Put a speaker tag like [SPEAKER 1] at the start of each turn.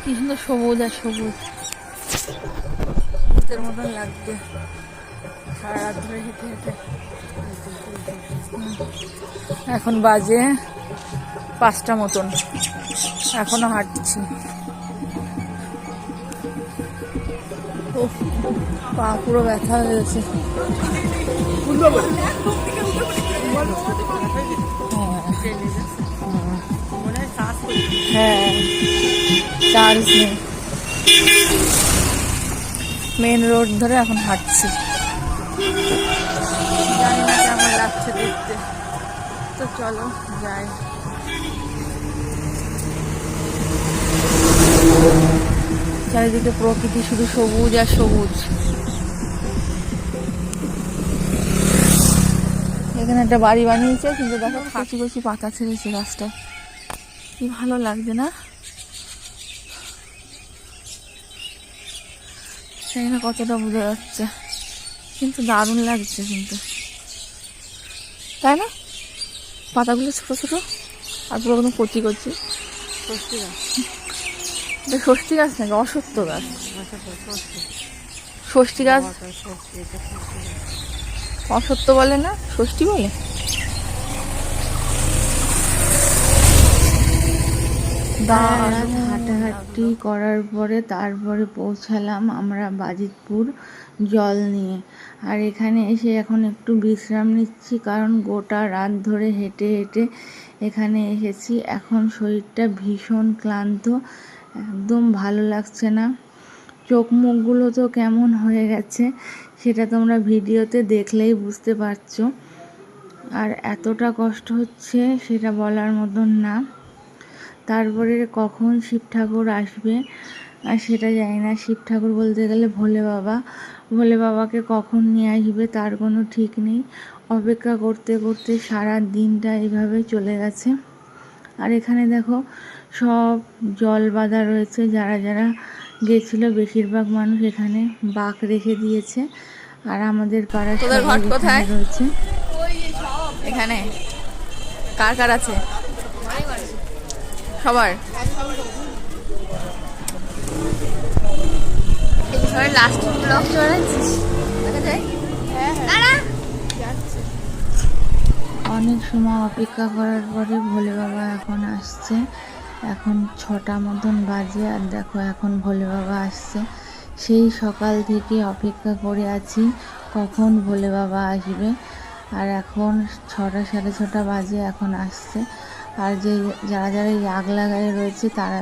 [SPEAKER 1] কি সুন্দর সবুজ আর সবুজ, ভূতের মতন লাগছে সারা রাত ধরে হেঁটে হেঁটে। এখন বাজে 5টা মতন, এখনো হাঁটছি। পা পুরো ব্যথা হয়ে গেছে। হ্যাঁ, চার্জ নেই। মেন রোড ধরে এখন হাঁটছি। জানি না কেমন লাগছে দেখতে, তো চলো যাই। চারিদিকে প্রকৃতি শুধু সবুজ আর সবুজ। এখানে একটা বাড়ি বানিয়েছে, কিন্তু দেখো কচি কচি পাতা ছেড়েছে গাছটায়, কি ভালো লাগছে না? সেখানে কতটা বোঝা যাচ্ছে, কিন্তু দারুণ লাগছে কিন্তু, তাই না? পাতাগুলো ছোট ছোট আর পুরো একদম কচি কচি। ষষ্ঠী গাছ নাকি অসত্য গাছ? ষষ্ঠী গাছ অসত্য বলে না, ষষ্ঠী বলে। হাঁটাহাঁটি করার পরে তারপরে পৌঁছালাম আমরা বাজিতপুর জল নিয়ে। আর এখানে এসে এখন একটু বিশ্রাম নিচ্ছি, কারণ গোটা রাত ধরে হেঁটে হেঁটে এখানে এসেছি। এখন শরীরটা ভীষণ ক্লান্ত, একদম ভালো লাগছে না। চোখ মুখগুলো তো কেমন হয়ে গেছে সেটা তোমরা ভিডিওতে দেখলেই বুঝতে পারছো। আর এতটা কষ্ট হচ্ছে সেটা বলার মতন না। তারপরে কখন শিব ঠাকুর আসবে আর সেটা জানি না। শিব ঠাকুর বলতে গেলে ভোলে বাবা, ভোলে বাবাকে কখন নিয়ে আসবে তার কোনো ঠিক নেই। অপেক্ষা করতে করতে সারা দিনটা এভাবে চলে গেছে। আর এখানে দেখো সব জল বাঁধা রয়েছে, যারা যারা গেছিল বেশিরভাগ মানুষ এখানে বাঁক রেখে দিয়েছে। আর আমাদের পাড়ার ঘট কোথায় রয়েছে এখানে? কার কার আছে? সবার। লাস্ট ব্লগ চলেছিস দেখা যায়। অনেক সময় অপেক্ষা করার পরে ভোলে বাবা এখন আসছে। এখন 6টা মতন বাজে, আর দেখো এখন ভোলে বাবা আসছে। সেই সকাল থেকে অপেক্ষা করে আছি কখন ভোলে বাবা আসবে। আর এখন 6টা সাড়ে 6টা বাজে, এখন আসছে। আর যারা যারা এই আগলা গায়ে রয়েছে তারা